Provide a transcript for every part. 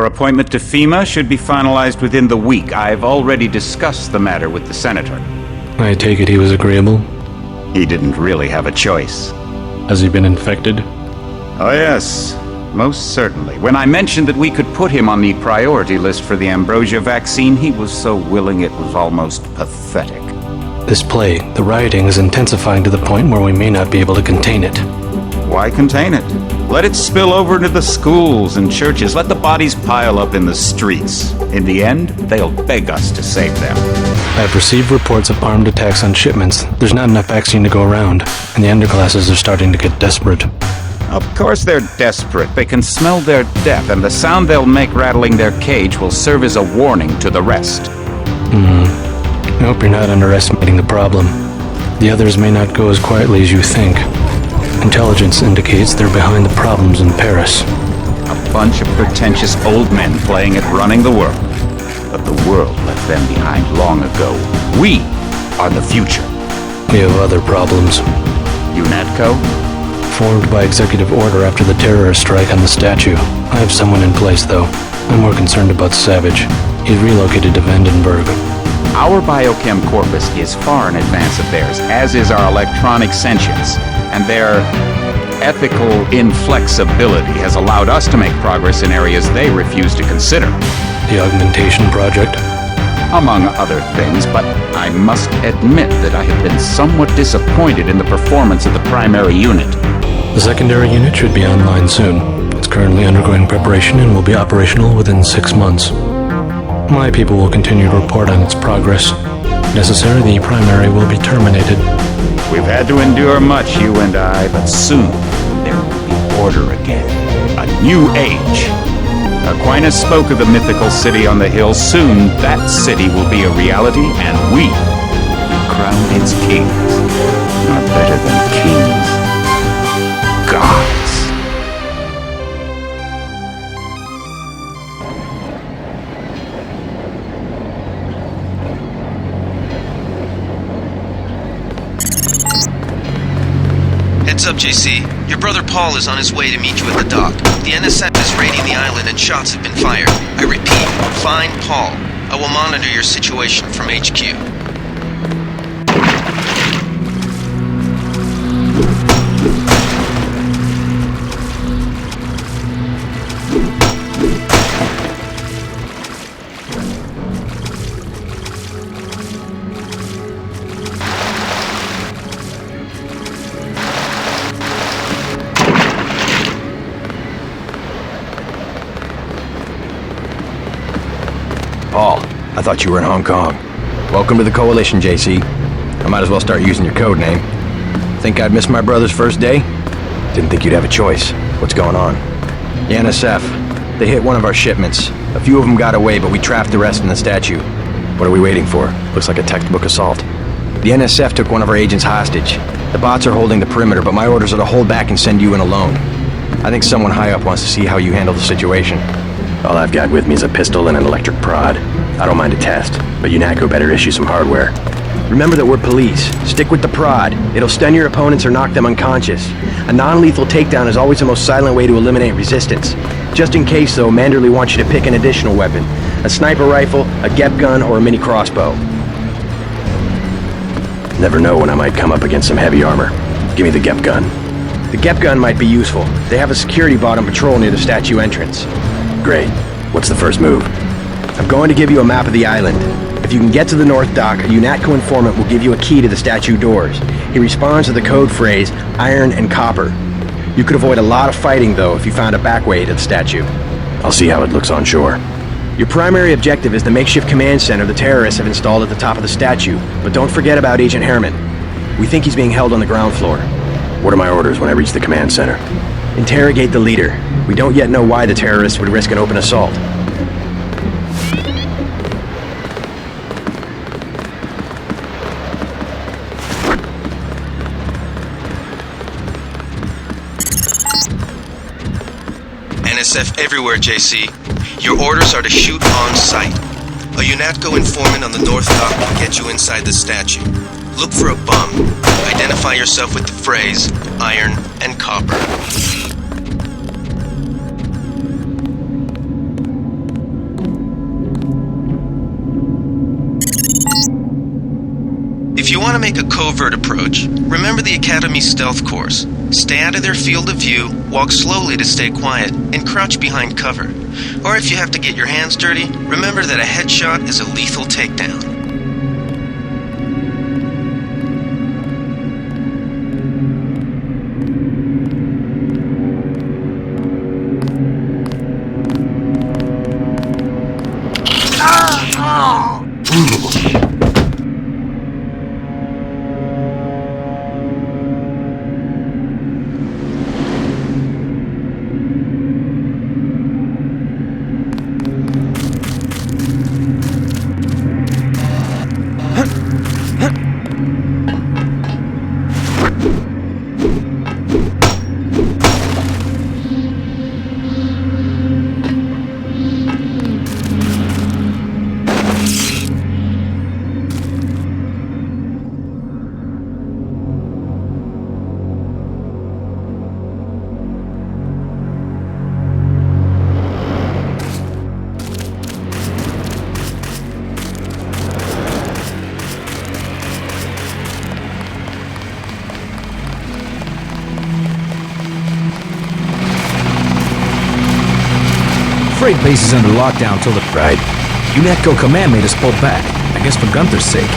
appointment to FEMA should be finalized within the week. I've already discussed the matter with the Senator. I take it he was agreeable? He didn't really have a choice. Has he been infected? Oh yes, most certainly. When I mentioned that we could put him on the priority list for the ambrosia vaccine, he was so willing it was almost pathetic. This plague, the rioting, is intensifying to the point where we may not be able to contain it. Why contain it? Let it spill over into the schools and churches. Let the bodies pile up in the streets. In the end, they'll beg us to save them. I've received reports of armed attacks on shipments. There's not enough vaccine to go around, and the underclasses are starting to get desperate. Of course they're desperate. They can smell their death, and the sound they'll make rattling their cage will serve as a warning to the rest. I hope you're not underestimating the problem. The others may not go as quietly as you think. Intelligence indicates they're behind the problems in Paris. A bunch of pretentious old men playing at running the world. But the world left them behind long ago. We are the future. We have other problems. UNATCO? Formed by executive order after the terrorist strike on the statue. I have someone in place, though. I'm more concerned about Savage. He's relocated to Vandenberg. Our biochem corpus is far in advance of theirs, as is our electronic sentience, and their ethical inflexibility has allowed us to make progress in areas they refuse to consider. The augmentation project? Among other things, but I must admit that I have been somewhat disappointed in the performance of the primary unit. The secondary unit should be online soon. It's currently undergoing preparation and will be operational within 6 months. My people will continue to report on its progress. If necessary, the primary will be terminated. We've had to endure much, you and I, but soon there will be order again. A new age. Aquinas spoke of the mythical city on the hill. Soon that city will be a reality, and we will crown its kings. Not better than kings. Gods. Heads up, JC. Your brother Paul is on his way to meet you at the dock. The NSF is raiding the island and shots have been fired. I repeat, find Paul. I will monitor your situation from HQ. Paul, I thought you were in Hong Kong. Welcome to the Coalition, JC. I might as well start using your code name. Think I'd miss my brother's first day? Didn't think you'd have a choice. What's going on? The NSF. They hit one of our shipments. A few of them got away, but we trapped the rest in the statue. What are we waiting for? Looks like a textbook assault. The NSF took one of our agents hostage. The bots are holding the perimeter, but my orders are to hold back and send you in alone. I think someone high up wants to see how you handle the situation. All I've got with me is a pistol and an electric prod. I don't mind a test, but UNATCO better issue some hardware. Remember that we're police. Stick with the prod. It'll stun your opponents or knock them unconscious. A non-lethal takedown is always the most silent way to eliminate resistance. Just in case, though, Manderley wants you to pick an additional weapon. A sniper rifle, a GEP gun, or a mini crossbow. Never know when I might come up against some heavy armor. Give me the GEP gun. The GEP gun might be useful. They have a security bot on patrol near the statue entrance. Great. What's the first move? I'm going to give you a map of the island. If you can get to the North Dock, a UNATCO informant will give you a key to the statue doors. He responds to the code phrase, iron and copper. You could avoid a lot of fighting, though, if you found a back way to the statue. I'll see how it looks on shore. Your primary objective is the makeshift command center the terrorists have installed at the top of the statue, but don't forget about Agent Herman. We think he's being held on the ground floor. What are my orders when I reach the command center? Interrogate the leader. We don't yet know why the terrorists would risk an open assault. NSF everywhere, JC. Your orders are to shoot on sight. A UNATCO informant on the North Dock will get you inside the statue. Look for a bum. Identify yourself with the phrase, iron and copper. If you want to make a covert approach, remember the Academy's stealth course. Stay out of their field of view, walk slowly to stay quiet, and crouch behind cover. Or if you have to get your hands dirty, remember that a headshot is a lethal takedown. Freight base is under lockdown till the... Right. UNATCO command made us pull back. I guess for Gunther's sake.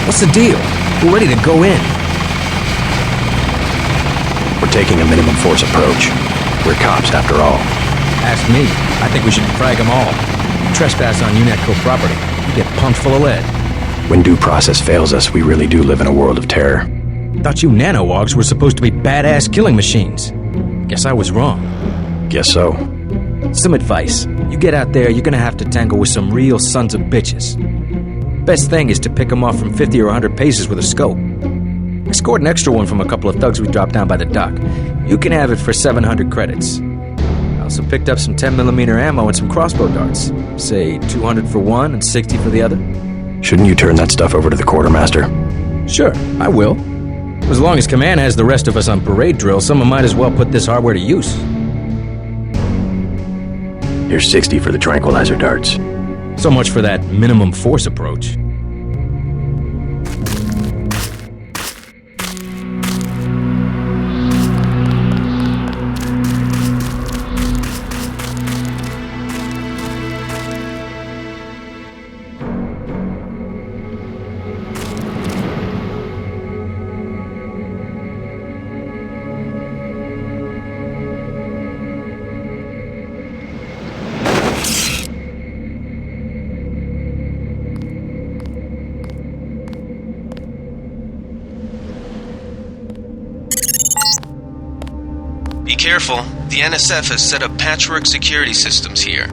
What's the deal? We're ready to go in. We're taking a minimum force approach. We're cops, after all. Ask me. I think we should frag them all. Trespass on UNATCO property. You get pumped full of lead. When due process fails us, we really do live in a world of terror. Thought you nanowogs were supposed to be badass killing machines. Guess I was wrong. Guess so. Some advice. You get out there, you're gonna have to tangle with some real sons of bitches. Best thing is to pick them off from 50 or 100 paces with a scope. I scored an extra one from a couple of thugs we dropped down by the dock. You can have it for 700 credits. I also picked up some 10mm ammo and some crossbow darts. Say 200 for one and 60 for the other. Shouldn't you turn that stuff over to the quartermaster? Sure, I will. As long as Command has the rest of us on parade drill, someone might as well put this hardware to use. Here's 60 for the tranquilizer darts. So much for that minimum force approach. Be careful, the NSF has set up patchwork security systems here.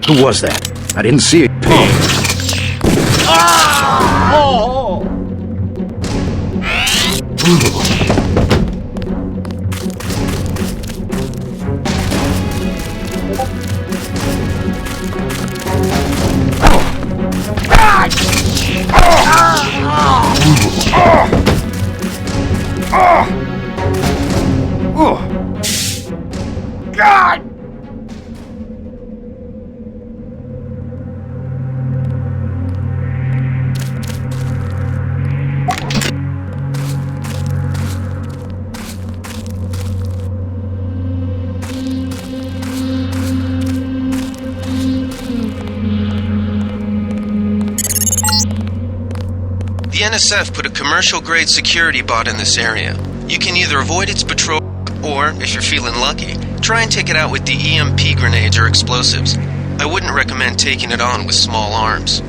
Who was that? I didn't see it. God! The NSF put a commercial-grade security bot in this area. You can either avoid its patrol Or, if you're feeling lucky, try and take it out with the EMP grenades or explosives. I wouldn't recommend taking it on with small arms.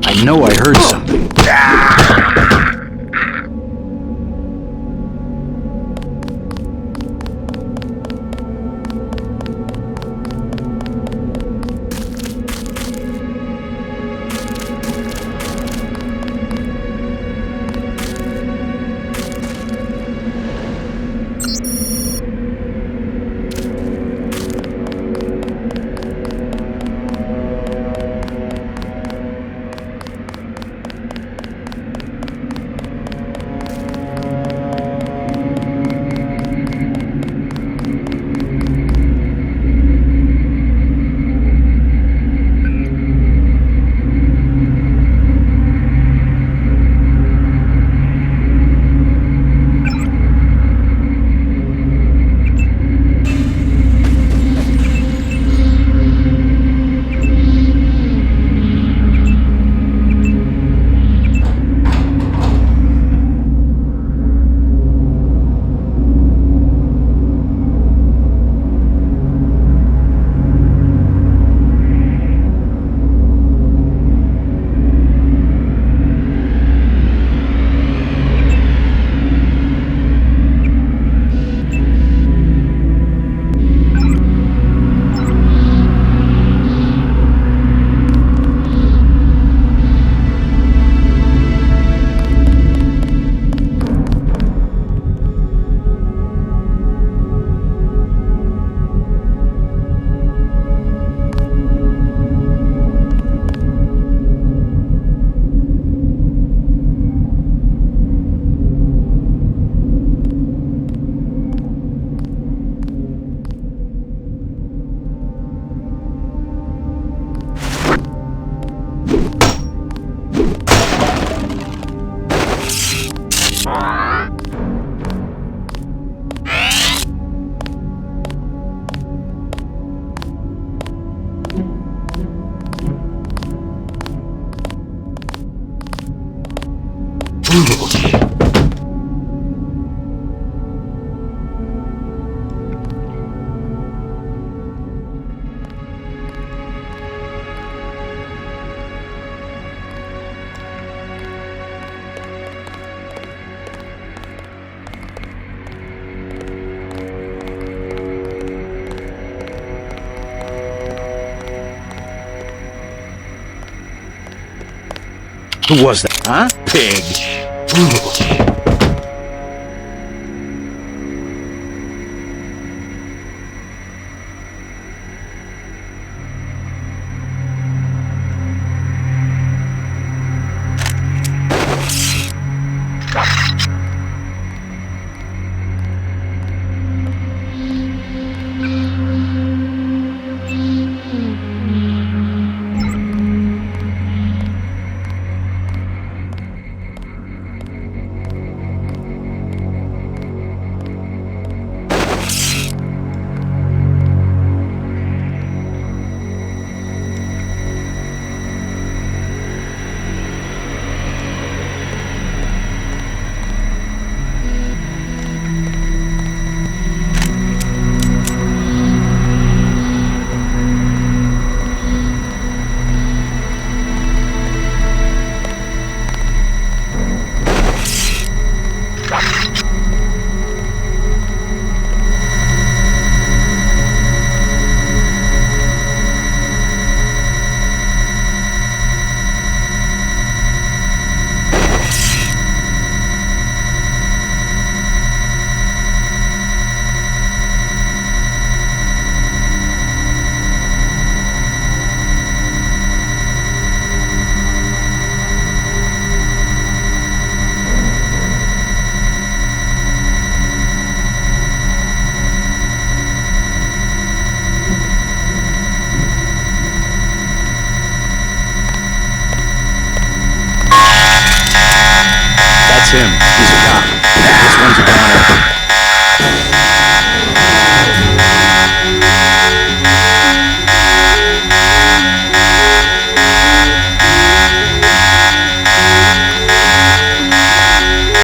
I know I heard something. Who was that, huh? Pig. That's him.